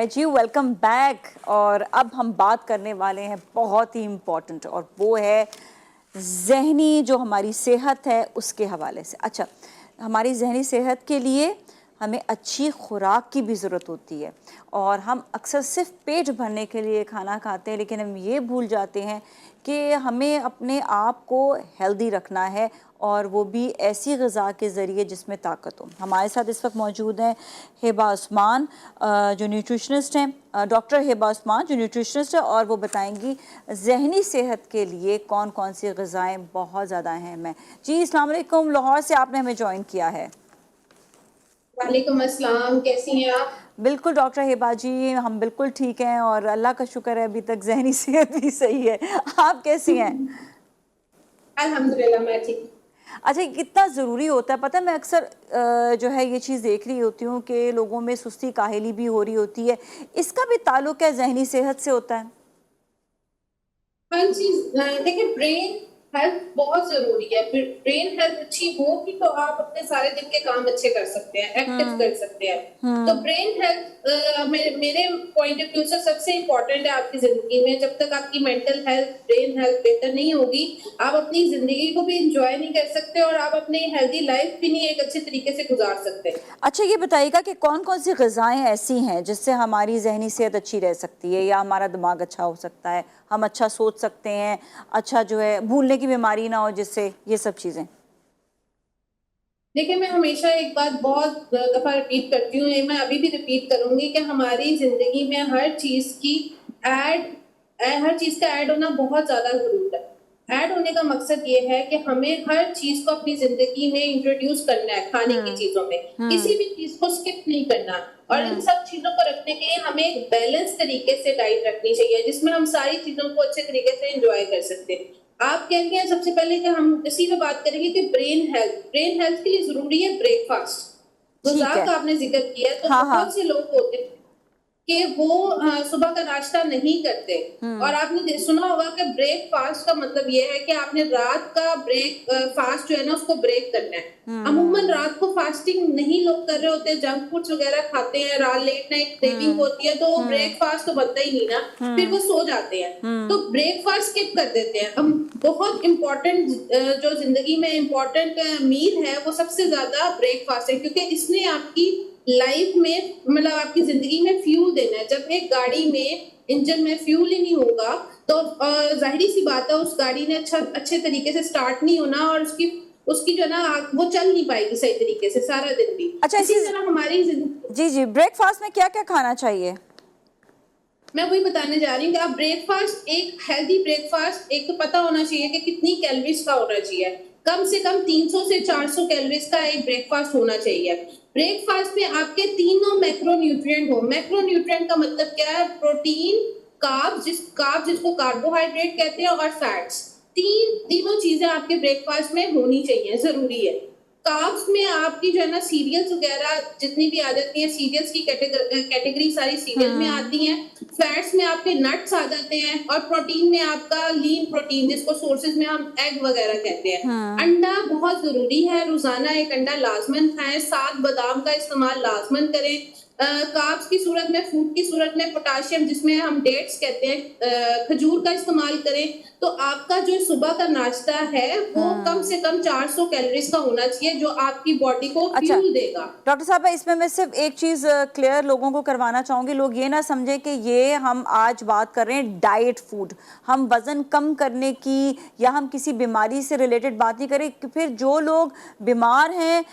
है जी, welcome back. और अब हम बात करने वाले हैं बहुत ही इम्पोर्टेंट, और वो है ज़हनी जो हमारी सेहत है उसके हवाले से। अच्छा, हमारी ज़हनी सेहत के लिए हमें अच्छी खुराक की भी ज़रूरत होती है, और हम अक्सर सिर्फ पेट भरने के लिए खाना खाते हैं, लेकिन हम ये भूल जाते हैं कि हमें अपने आप को हेल्दी रखना है, और वो भी ऐसी ग़िज़ा के ज़रिए जिसमें ताकत हो। हमारे साथ इस वक्त मौजूद हैं हिबा उस्मान, जो न्यूट्रिशनिस्ट हैं, डॉक्टर हिबा उस्मान जो न्यूट्रिशनिस्ट है, और वो बताएंगी ज़हनी सेहत के लिए कौन कौन सी ग़िज़ाएँ बहुत ज़्यादा अहम हैं। जी अस्सलाम वालेकुम, लाहौर से आपने हमें ज्वाइन किया है। वालेकुम अस्सलाम, कैसी हैं आप? बिल्कुल डॉक्टर हिबा जी, हम बिल्कुल ठीक हैं, और अल्लाह का शुक्र है अभी तक ज़हनी सेहत भी सही है। आप कैसी हैं? अल्हम्दुलिल्लाह मैं ठीक। अच्छा, कितना ज़रूरी होता है पता है, मैं अक्सर जो है ये चीज़ देख रही होती हूँ कि लोगों में सुस्ती काहली भी हो रही होती है, इसका भी ताल्लुक है ज़हनी सेहत से होता है? हर चीज देखिए, ब्रेन हेल्थ बहुत जरूरी है। फिर ब्रेन हेल्थ अच्छी होगी तो आप अपने सारे दिन के काम अच्छे कर सकते हैं, एक्टिव हम्म। कर सकते हैं। तो हम्म। ब्रेन हेल्थ मेरे पॉइंट ऑफ व्यू से सबसे इम्पोर्टेंट है आपकी जिंदगी में। जब तक आपकी मेंटल हेल्थ, ब्रेन हेल्थ बेहतर नहीं होगी, आप अपनी जिंदगी को भी इंजॉय नहीं कर सकते, और आप अपनी हेल्दी लाइफ भी नहीं एक अच्छे तरीके से गुजार सकते। अच्छा, ये बताइएगा कि कौन कौन सी ग़िज़ाएँ ऐसी हैं जिससे हमारी ज़हनी सेहत अच्छी रह सकती है, या हमारा दिमाग अच्छा हो सकता है, हम अच्छा सोच सकते हैं, अच्छा जो है भूलने की बीमारी ना हो जिससे, ये सब चीज़ें? देखिए, मैं हमेशा एक बात बहुत दफा रिपीट करती हूँ, ये मैं अभी भी रिपीट करूंगी कि हमारी जिंदगी में ऐड हर चीज का ऐड होना बहुत ज्यादा जरूरी है। ऐड होने का मकसद ये है कि हमें हर चीज को अपनी जिंदगी में इंट्रोड्यूस करना है। खाने की हुँ। चीजों में किसी हुँ। भी चीज को स्किप नहीं करना, और इन हुँ। सब चीजों को रखने के लिए हमें एक बैलेंस तरीके से डाइट रखनी चाहिए, जिसमें हम सारी चीजों को अच्छे तरीके से एंजॉय कर सकते हैं। आप कह रही हैं सबसे पहले कि हम इसी में बात करेंगे कि ब्रेन हेल्थ के लिए जरूरी है ब्रेकफास्ट। ठीक गुज़ार है। का आपने जिक्र किया है, तो हाँ, हाँ। बहुत से लोग होते हैं कि वो सुबह का नाश्ता नहीं करते। और हुँ। आपने सुना होगा कि ब्रेकफास्ट का मतलब ये है कि आपने रात का फास्ट जो है ना उसको ब्रेक करना है। अमूमन हुँ। रात को फास्टिंग नहीं लोग कर रहे होते, जंक फूड्स वगैरह खाते हैं, रात लेट नाइट क्रेविंग हुँ। होती है, तो हुँ। ब्रेकफास्ट तो बनता ही नहीं ना, फिर हुँ। वो सो जाते हैं। तो हुँ। ब्रेकफास्ट स्किप कर देते हैं हम। बहुत इंपॉर्टेंट जो जिंदगी में इंपॉर्टेंट मील है वो सबसे ज्यादा ब्रेकफास्ट है, क्योंकि इसने आपकी लाइफ में, मतलब आपकी जिंदगी में फ्यूल देना है। जब एक गाड़ी में इंजन में फ्यूल ही नहीं होगा तो जाहिर सी बात है उस गाड़ी ने अच्छे तरीके से स्टार्ट नहीं होना, और उसकी उसकी जो है ना वो चल नहीं पाएगी सही तरीके से सारा दिन भी। अच्छा, इसी इसी तरह हमारी जिंदगी, जी, जी, ब्रेकफ़ास्ट में क्या-क्या खाना चाहिए? मैं वही बताने जा रही हूँ कि आप ब्रेकफास्ट, एक हेल्दी ब्रेकफास्ट, एक तो पता होना चाहिए कि कितनी कैलोरीज का होना चाहिए। कम से कम 300 से 400 कैलोरीज का एक ब्रेकफास्ट होना चाहिए। ब्रेकफास्ट में आपके तीनों मैक्रोन्यूट्रिएंट हो। मैक्रोन्यूट्रिएंट का मतलब क्या है? प्रोटीन, कार्ब जिसको कार्बोहाइड्रेट कहते हैं, और फैट्स। तीनों चीजें आपके ब्रेकफास्ट में होनी चाहिए, जरूरी है। कार्ब्स में आपकी जो है ना सीरियल्स वगैरह जितनी भी आ जाती है, सीरियल्स की कैटेगरी सारी सीरियल में हुँ। आती हैं। फैट्स में आपके नट्स आ जाते हैं, और प्रोटीन में आपका लीन प्रोटीन, जिसको सोर्सेज में हम एग वगैरह कहते हैं। हुँ। अंडा बहुत जरूरी है, रोजाना एक अंडा लाजमन खाएं। 7 बादाम का इस्तेमाल लाजमन करें। कार्ब्स की सूरत में, फूड की सूरत में पोटाशियम, जिसमें हम डेट्स कहते हैं, खजूर का इस्तेमाल करें। तो आपका जो सुबह का नाश्ता है वो कम हुँ। से कम 400 कैलोरीज का होना चाहिए, जो आपकी बॉडी को अच्छा, फ्यूल देगा। डॉक्टर साहब, इसमें मैं सिर्फ एक चीज़ क्लियर लोगों को करवाना चाहूँगी। लोग ये ना समझें कि ये हम आज बात कर रहे हैं डाइट फूड, हम वज़न कम करने की या हम किसी बीमारी से रिलेटेड बात नहीं करें, कि फिर जो लोग बीमार हैं,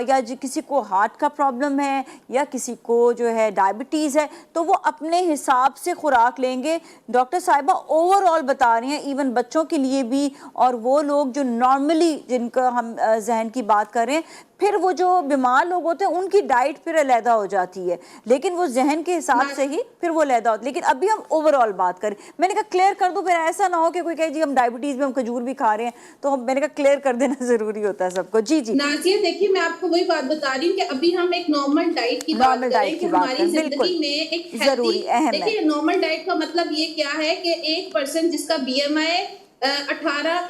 या किसी को हार्ट का प्रॉब्लम है, या किसी को जो है डायबिटीज़ है, तो वो अपने हिसाब से खुराक लेंगे। डॉक्टर साहिबा ओवरऑल बता रही हैं, इवन बच्चों के लिए भी, और वो लोग जो नॉर्मली जिनका हम जहन की बात कर रहे हैं, फिर वो जो बीमार लोग होते हैं उनकी डाइट फिर अलहदा हो जाती है, लेकिन वो जहन के हिसाब से ही फिर वो अलहदा होती है। लेकिन अभी हम ओवरऑल बात करें, मैंने कहा क्लियर कर दूं, फिर ऐसा ना हो कि कोई कहे जी हम डायबिटीज़ में हम खजूर भी खा रहे हैं, तो मैंने कहा क्लियर कर देना ज़रूरी होता है सबको। जी, जी। नाजिया, देखिए मैं आपको वही बात बता रही हूँ कि अभी हम एक नॉर्मल डाइट की बात नॉर्मल करें डाइट कि की बात हमारी करें, बिल्कुल जिंदगी में एक हेल्दी, ज़रूरी अहम है। देखिए नॉर्मल डाइट का मतलब ये क्या है कि एक पर्सन जिसका बीएमआई 18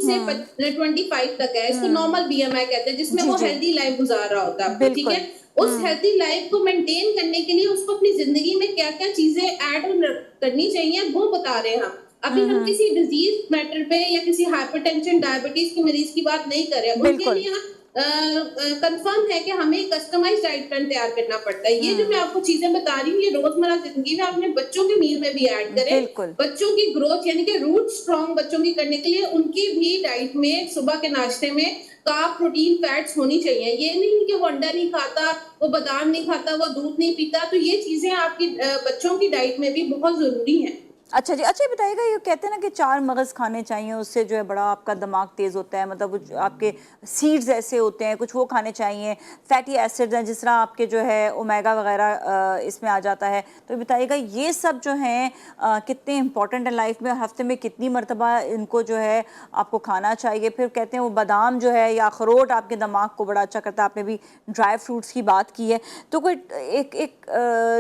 से हम्म। 25 तक है, इसको हम्म। नॉर्मल बीएमआई कहते हैं, जिसमें जी, वो जी, हेल्दी लाइफ गुजार रहा होता है अपनी, ठीक बिल्कुल। है। उस हेल्दी लाइफ को मेंटेन करने के लिए उसको अपनी जिंदगी में क्या क्या क्या चीजें ऐड ऑन करनी चाहिए वो बता रहे हैं हम। अभी हम किसी डिजीज मैटर पे या किसी हाइपरटेंशन डायबिटीज के मरीज की बात नहीं कर रहे हैं, उनके बिल्कुल। लिए कंफर्म है कि हमें कस्टमाइज डाइट प्लान तैयार करना पड़ता है। ये जो मैं आपको चीजें बता रही हूँ ये रोजमर्रा जिंदगी में अपने बच्चों के मील में भी ऐड करें। बिल्कुल। बच्चों की ग्रोथ यानी कि रूट स्ट्रॉन्ग बच्चों की करने के लिए उनकी भी डाइट में सुबह के नाश्ते में कार्ब, प्रोटीन, फैट्स होनी चाहिए। ये नहीं कि वो अंडा नहीं खाता, वो बादाम नहीं खाता, वो दूध नहीं पीता, तो ये चीजें आपकी बच्चों की डाइट में भी बहुत जरूरी है। अच्छा जी। अच्छा, ये बताइएगा, ये कहते हैं ना कि 4 मगज़ खाने चाहिए, उससे जो है बड़ा आपका दिमाग तेज़ होता है, मतलब वो आपके सीड्स ऐसे होते हैं, कुछ वो खाने चाहिए, फैटी एसिड्स हैं, जिस तरह आपके जो है ओमेगा वगैरह इसमें आ जाता है। तो ये बताइएगा ये सब जो हैं कितने इंपॉर्टेंट है लाइफ में, हफ्ते में कितनी मरतबा इनको जो है आपको खाना चाहिए? फिर कहते हैं वो बादाम जो है या अखरोट आपके दिमाग को बड़ा अच्छा करता है, आपने भी ड्राई फ्रूट्स की बात की है, तो कोई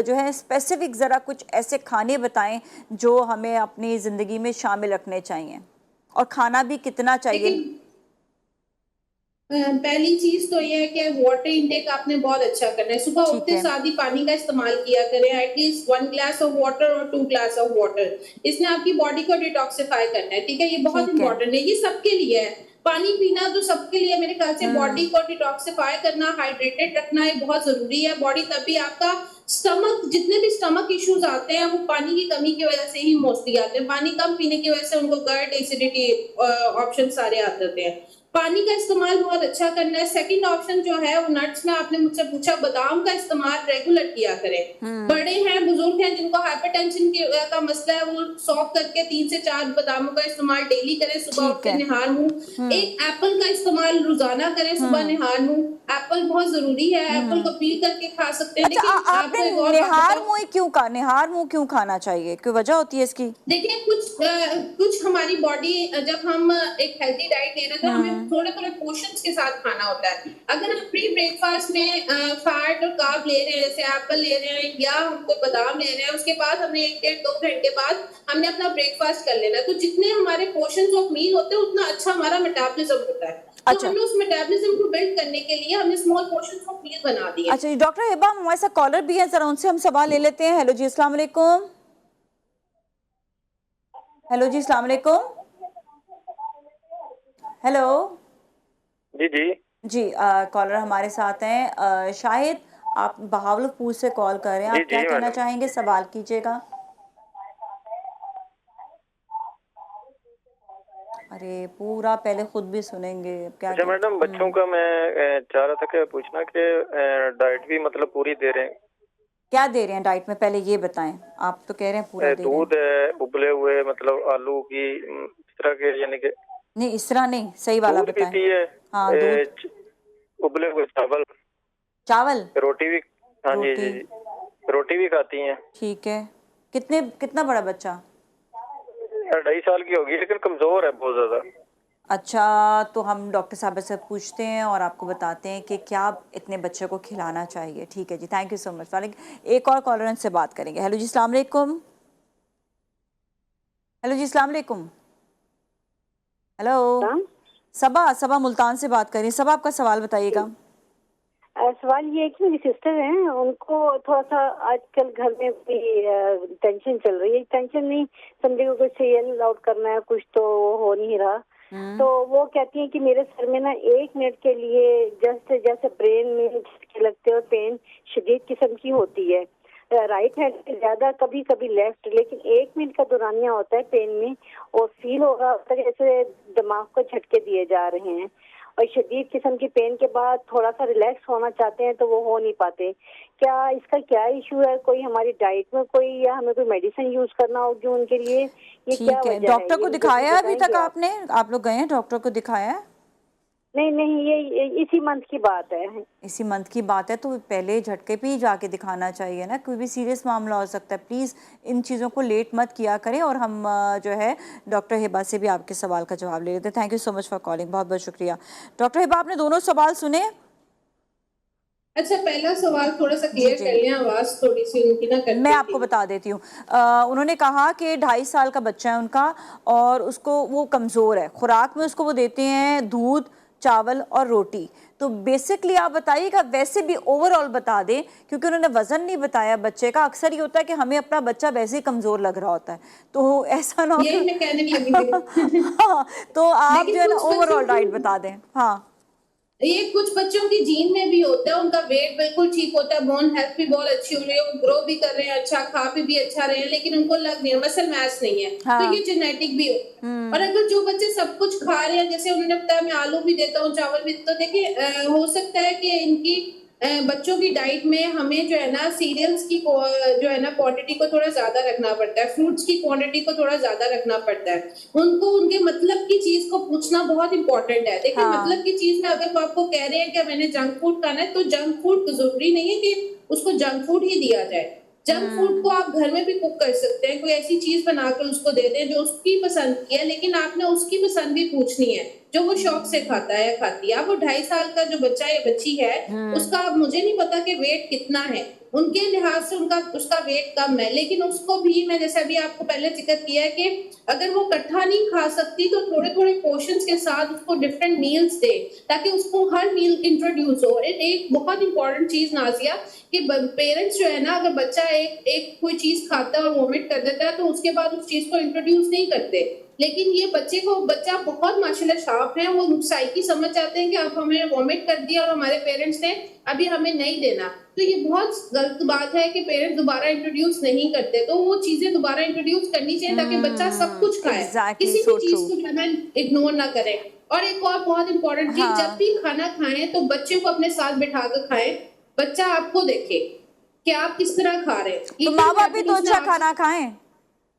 जो है स्पेसिफिक ज़रा कुछ ऐसे खाने बताएं जो हमें अपनी ज़िंदगी में शामिल रखने चाहिए, और खाना भी कितना चाहिए? लेकिन पहली चीज तो ये है कि वाटर इनटेक आपने बहुत अच्छा करना है। सुबह ठीक उठते है। साथ ही पानी का इस्तेमाल किया करें, एटलीस्ट 1 ग्लास ऑफ वाटर और 2 ग्लास ऑफ वाटर। इसने आपकी बॉडी को डिटॉक्सिफाई करना है, ठीक है, ये बहुत ठीक है। इंपॉर्टेंट है, ये सबके लिए है। पानी पीना तो सबके लिए मेरे ख्याल से बॉडी को डिटॉक्सिफाई करना, हाइड्रेटेड रखना ये बहुत जरूरी है। बॉडी तभी आपका स्टमक, जितने भी स्टमक इश्यूज आते हैं वो पानी की कमी की वजह से ही मोस्टली आते हैं। पानी कम पीने की वजह से उनको गट, एसिडिटी ऑप्शन सारे आते होते हैं। पानी का इस्तेमाल बहुत अच्छा करना है। सेकंड ऑप्शन जो है वो नट्स में आपने मुझसे पूछा, बादाम का इस्तेमाल रेगुलर किया करें। बड़े हैं, बुजुर्ग हैं, जिनको हाइपरटेंशन का मसला है, वो सॉक करके 3 से 4 बादामों का इस्तेमाल डेली करें सुबह उठ ठीक के है। निहार मुंह। एक एप्पल का इस्तेमाल रोजाना करें सुबह निहार मुंह। एप्पल बहुत जरूरी है, एप्पल को पील करके खा सकते हैं। अच्छा, लेकिन आपने आपको एक और बात निहार बताऊं, मुंह क्यों कहा? निहार मुंह क्यों खाना चाहिए? कोई वजह होती है इसकी? देखिए कुछ हमारी बॉडी, जब हम एक हेल्दी डाइट ले रहे हैं तो हमें थोड़े थोड़े पोर्शंस के साथ खाना होता है। अगर हम प्री ब्रेकफास्ट में फैट और कार्ब ले रहे हैं, जैसे एप्पल ले रहे हैं या हमको बादाम ले रहे हैं, उसके बाद हमने 1 डेढ़ 2 घंटे बाद हमने अपना ब्रेकफास्ट कर लेना है, तो जितने हमारे पोर्शंस ऑफ मील होते हैं उतना अच्छा हमारा मेटाबॉलिज्म होता है। तो अच्छा। हमने उस मेटाबॉलिज्म को बिल्ड करने के लिए हमने स्मॉल पोर्शंस ऑफ मील बना दिए। अच्छा जी, डॉक्टर हिबा हमारे साथ कॉलर भी हैं, जरा उनसे हम सवाल ले लेते हैं। हेलो जी, अस्सलाम वालेकुम। हेलो जी, अस्सलाम वालेकुम। हेलो जी जी जी। कॉलर हमारे साथ हैं शाहिद, आप बहावलपुर से कॉल कर रहे हैं, जी आप क्या जी कहना मैडम। चाहेंगे? सवाल कीजिएगा। अरे पूरा पहले खुद भी सुनेंगे, क्या अच्छा मैडम, बच्चों का मैं चाह रहा था कि पूछना कि डाइट भी मतलब पूरी दे रहे हैं? क्या दे रहे हैं डाइट में, पहले ये बताएं। आप तो कह रहे हैं पूरा दे रहे हैं। दूध है, उबले हुए मतलब आलू की इस तरह के, यानी कि नहीं, इस तरह नहीं, सही वाला दूध बताएं। पीती है, हाँ, दूध, उबले हुए चावल, चावल, रोटी भी। हाँ जी रोटी। जी जी, रोटी भी खाती हैं। ठीक है। कितना बड़ा बच्चा? 2.5 साल की होगी, लेकिन कमजोर है बहुत ज्यादा। अच्छा, तो हम डॉक्टर साहब से पूछते हैं और आपको बताते हैं कि क्या इतने बच्चे को खिलाना चाहिए। ठीक है जी, थैंक यू सो मच। एक और कॉलर से बात करेंगे। हेलो जी, अस्सलाम वालेकुम। हेलो जी, अस्सलाम वालेकुम। हेलो, सबा मुल्तान से बात करें। सबा, आपका सवाल बताइएगा। सवाल ये है कि मेरी सिस्टर हैं, उनको थोड़ा सा आजकल घर में भी टेंशन चल रही है। टेंशन नहीं समझे, कुछ सीरियल आउट करना है, कुछ तो हो नहीं रहा। तो वो कहती हैं कि मेरे सर में ना 1 मिनट के लिए जैसे जैसे ब्रेन में झटके लगते हैं और पेन शदीद किस्म की होती है। राइट हैंड से ज्यादा, कभी कभी लेफ्ट, लेकिन 1 मिनट का दौरानिया होता है पेन में, और फील हो रहा होता है जैसे दिमाग को झटके दिए जा रहे हैं। और शदीद किस्म की पेन के बाद थोड़ा सा रिलैक्स होना चाहते हैं तो वो हो नहीं पाते। क्या इसका क्या इशू है? कोई हमारी डाइट में कोई, या हमें कोई मेडिसिन यूज करना होगी उनके लिए? ये क्या ठीक है, वजह है? डॉक्टर ये को मुझे दिखाया अभी तक बताएंगे आप? आपने? आप लोग गए हैं डॉक्टर को दिखाया? नहीं नहीं, ये इसी मंथ की बात है। इसी मंथ की बात है, तो पहले झटके पे ही जाके दिखाना चाहिए ना, कोई भी सीरियस मामला हो सकता है। प्लीज़ इन चीज़ों को लेट मत किया करें। और हम जो है डॉक्टर हिबा से भी आपके सवाल का जवाब ले लेते हैं। Thank you so much for calling, बहुत बहुत शुक्रिया। डॉक्टर हिबा, आपने दोनों सवाल सुने? अच्छा, पहला सवाल थोड़ा सा जी क्लियर जी, कर लें, आवाज थोड़ी सी उनकी ना कट मैं रही आपको थी। बता देती हूँ। उन्होंने कहा कि 2.5 साल का बच्चा है उनका, और उसको वो कमज़ोर है। खुराक में उसको वो देते हैं दूध, चावल और रोटी। तो बेसिकली आप बताइएगा, वैसे भी ओवरऑल बता दें, क्योंकि उन्होंने वजन नहीं बताया बच्चे का। अक्सर ये होता है कि हमें अपना बच्चा वैसे ही कमजोर लग रहा होता है, तो ऐसा ना हो यही मैं कहने लगी थी। हाँ, तो आप लेकिन जो है ना कुछ बच्चों ओवरऑल की- डाइट बता दें। हाँ, ये कुछ बच्चों की जीन में भी होता है, उनका वेट बिल्कुल ठीक होता है, बोन हेल्थ भी बहुत अच्छी हो रही है, वो ग्रो भी कर रहे हैं अच्छा, खा पी भी अच्छा रहे हैं, लेकिन उनको लग नहीं है, मसल मास नहीं है। तो हाँ। ये जेनेटिक भी होता है। और अगर जो बच्चे सब कुछ खा रहे हैं, जैसे उन्होंने बताया मैं आलू भी देता हूँ, चावल भी, तो देखिए हो सकता है कि इनकी बच्चों की डाइट में हमें जो है ना सीरियल्स की जो है ना क्वांटिटी को थोड़ा ज्यादा रखना पड़ता है, फ्रूट्स की क्वांटिटी को थोड़ा ज्यादा रखना पड़ता है। उनको उनके मतलब की चीज को पूछना बहुत इंपॉर्टेंट है। देखिए हाँ। मतलब की चीज में अगर वो आपको कह रहे हैं कि मैंने जंक फूड खाना है, तो जंक फूड जरूरी नहीं है कि उसको जंक फूड ही दिया जाए। जंक फूड को आप घर में भी कुक कर सकते हैं, कोई ऐसी चीज बनाकर उसको दे दें जो उसकी पसंद की है, लेकिन आपने उसकी पसंद भी पूछनी है जो वो शौक से खाता है या खाती है। अब वो 2.5 साल का जो बच्चा या बच्ची है, उसका अब मुझे नहीं पता कि वेट कितना है, उनके लिहाज से उसका वेट कम है, लेकिन उसको भी मैं जैसे अभी आपको पहले जिक्र किया है कि अगर वो इकट्ठा नहीं खा सकती तो थोड़े थोड़े पोर्शंस के साथ उसको डिफरेंट मील्स दे, ताकि उसको हर मील इंट्रोड्यूस हो। एक बहुत इंपॉर्टेंट चीज नाजिया, कि पेरेंट्स जो है ना, अगर बच्चा एक कोई चीज खाता है और वोमिट कर देता है तो उसके बाद उस चीज को इंट्रोड्यूस नहीं करते, लेकिन ये बच्चा बहुत माशाल्लाह शार्प है, वो साइकी समझ जाते हैं कि अब हमें वोमिट कर दिया और हमारे पेरेंट्स ने अभी हमें नहीं देना, तो ये बहुत गलत बात है कि पेरेंट्स दोबारा इंट्रोड्यूस नहीं करते। तो वो चीजें दोबारा इंट्रोड्यूस करनी चाहिए ताकि बच्चा सब कुछ खाए, Exactly, किसी so भी चीज true. को जो है इग्नोर ना करे। और एक और बहुत इंपॉर्टेंट चीज, हाँ। जब भी खाना खाएं तो बच्चे को अपने साथ बिठा कर खाएं, बच्चा आपको देखे कि आप किस तरह खा रहे हैं। तो माँ बाप भी तो अच्छा खाना खाएं,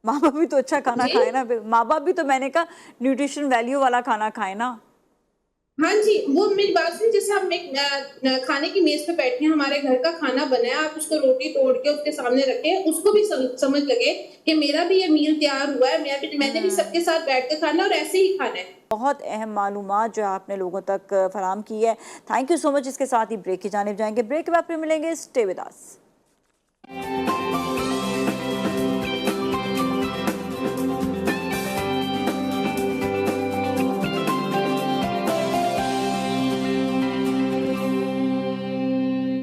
माँ बाप भी तो अच्छा खाना जी? खाए ना, माँ बाप भी तो मैंने कहा न्यूट्रिशन वैल्यू वाला खाना खाए ना। हाँ जी, वो मेरी बात सुनिए, जैसे हम एक खाने की मेज पे बैठे हैं, हमारे घर का खाना बना है, आप उसको रोटी तोड़ के उसके सामने रखें, उसको भी समझ लगे कि मेरा भी ये मील तैयार हुआ है, मैंने भी सबके साथ बैठ कर खाना और ऐसे ही खाना है। बहुत अहम मालूमात जो आपने लोगों तक फराहम की है, थैंक यू सो मच। इसके साथ ही ब्रेक की जानिब जाएंगे, ब्रेक के बाद फिर मिलेंगे, स्टे विद अस।